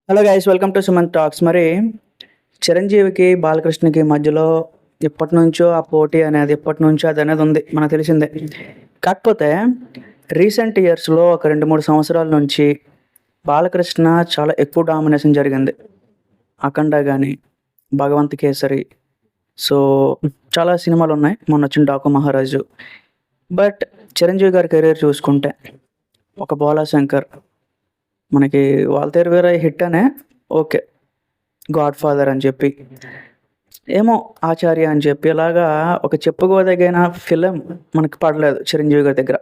Hello guys, welcome to Sumanth talks. మరి చిరంజీవికి బాలకృష్ణకి మధ్యలో ఎప్పటి నుంచో ఆ పోటీ అనేది అది అనేది ఉంది, మనకు తెలిసిందే. కాకపోతే రీసెంట్ ఇయర్స్లో ఒక 2-3 సంవత్సరాల నుంచి బాలకృష్ణ చాలా ఎక్కువ డామినేషన్ జరిగింది. అఖండ కానీ, భగవంత్ కేసరి, సో చాలా సినిమాలు ఉన్నాయి, మొన్న వచ్చిన డాకు మహారాజు. బట్ చిరంజీవి గారి కెరీర్ చూసుకుంటే ఒక బోలా శంకర్, మనకి వాల్తేరు వీరయ్య హిట్ అనే ఓకే, గాడ్ ఫాదర్ అని చెప్పి, ఏమో ఆచార్య అని చెప్పి, ఇలాగా ఒక చెప్పుకోదగిన ఫిలిం మనకి పడలేదు చిరంజీవి గారి దగ్గర.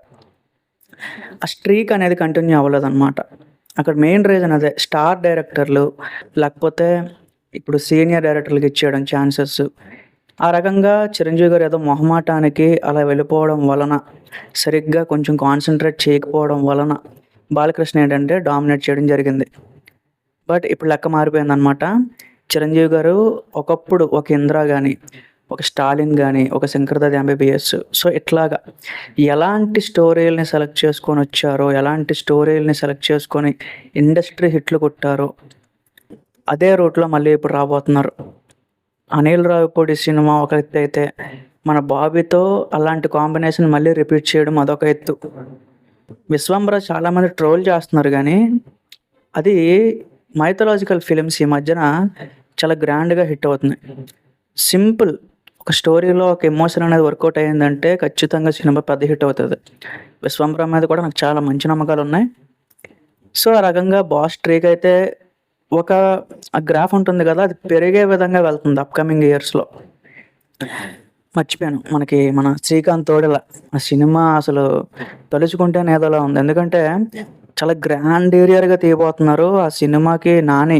ఆ స్ట్రీక్ అనేది కంటిన్యూ అవ్వలేదు అనమాట. అక్కడ మెయిన్ రీజన్ అదే, స్టార్ డైరెక్టర్లు లేకపోతే ఇప్పుడు సీనియర్ డైరెక్టర్లకు ఇచ్చేయడం ఛాన్సెస్. ఆ రకంగా చిరంజీవి గారు ఏదో మొహమాటానికి అలా వెళ్ళిపోవడం వలన, సరిగ్గా కొంచెం కాన్సన్ట్రేట్ చేయకపోవడం వలన బాలకృష్ణ ఏంటంటే డామినేట్ చేయడం జరిగింది. బట్ ఇప్పుడు లెక్క మారిపోయిందనమాట. చిరంజీవి గారు ఒకప్పుడు ఒక ఇంద్ర కానీ, ఒక స్టాలిన్ కానీ, ఒక శంకర్దాది ఎంబీబీఎస్, సో ఇట్లాగా ఎలాంటి స్టోరీలని సెలెక్ట్ చేసుకొని వచ్చారో, ఎలాంటి స్టోరీలని సెలెక్ట్ చేసుకొని ఇండస్ట్రీ హిట్లు కొట్టారో, అదే రూట్లో మళ్ళీ ఇప్పుడు రాబోతున్నారు. అనిల్ రావిపూడి సినిమా ఒక ఎత్తు అయితే, మన బాబీతో అలాంటి కాంబినేషన్ మళ్ళీ రిపీట్ చేయడం అదొక ఎత్తు. విశ్వంబర చాలామంది ట్రోల్ చేస్తున్నారు, కానీ అది మైథలాజికల్ ఫిలిమ్స్ ఈ మధ్యన చాలా గ్రాండ్గా హిట్ అవుతున్నాయి. సింపుల్ ఒక స్టోరీలో ఒక ఎమోషన్ అనేది వర్కౌట్ అయ్యిందంటే ఖచ్చితంగా సినిమా పెద్ద హిట్ అవుతుంది. విశ్వంబర మీద కూడా నాకు చాలా మంచి నమ్మకాలు ఉన్నాయి. సో ఆ రకంగా బాస్ ట్రీక్ అయితే ఒక గ్రాఫ్ ఉంటుంది కదా, అది పెరిగే విధంగా వెళ్తుంది అప్కమింగ్ ఇయర్స్లో. మర్చిపోయాను, మన శ్రీకాంత్ తోడేలా ఆ సినిమా అసలు తలుచుకుంటేనే ఏదోలా ఉంది. ఎందుకంటే చాలా గ్రాండ్ ఏరియాగా తీయబోతున్నారు. ఆ సినిమాకి నాని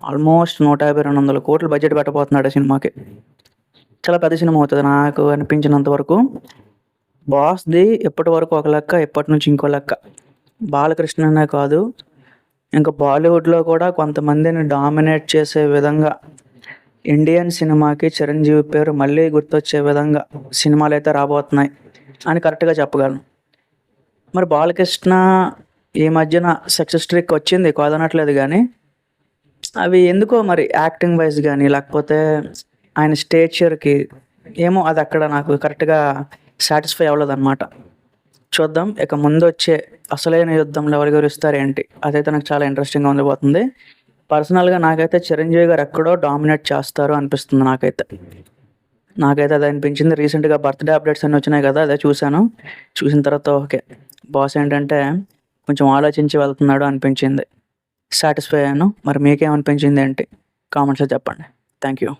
ఆల్మోస్ట్ 150-200 కోట్లు బడ్జెట్ పెట్టబోతున్నాడు ఆ సినిమాకి. చాలా పెద్ద సినిమా అవుతుంది నాకు అనిపించినంత వరకు. బాస్ది ఎప్పటి వరకు ఒక లెక్క, ఎప్పటి నుంచి ఇంకో లెక్క. బాలకృష్ణనే కాదు, ఇంకా బాలీవుడ్లో కూడా కొంతమందిని డామినేట్ చేసే విధంగా ఇండియన్ సినిమాకి చిరంజీవి పేరు మళ్ళీ గుర్తొచ్చే విధంగా సినిమాలు అయితే రాబోతున్నాయి అని కరెక్ట్గా చెప్పగలను. మరి బాలకృష్ణ ఈ మధ్యన సక్సెస్ ట్రిక్ వచ్చింది కాదనట్లేదు, కానీ అవి ఎందుకో మరి యాక్టింగ్ వైజ్ కానీ లేకపోతే ఆయన స్టేచర్కి ఏమో అది అక్కడ నాకు కరెక్ట్గా సాటిస్ఫై అవ్వలేదు అనమాట. చూద్దాం ఇక ముందు వచ్చే అసలైన యుద్ధంలో ఎవరు గెలుస్తారు ఏంటి, అదైతే నాకు చాలా ఇంట్రెస్టింగ్గా ఉండిపోతుంది. పర్సనల్గా నాకైతే చిరంజీవి గారు ఎక్కడో డామినేట్ చేస్తారు అనిపిస్తుంది. నాకైతే అది అనిపించింది. రీసెంట్గా బర్త్డే అప్డేట్స్ అన్నీ వచ్చినాయి కదా, అదే చూసిన తర్వాత ఓకే, బాస్ ఏంటంటే కొంచెం ఆలోచించి వెళ్తున్నాడు అనిపించింది. సాటిస్ఫై అయ్యాను. మరి మీకేమనిపించింది ఏంటి కామెంట్స్లో చెప్పండి. Thank you.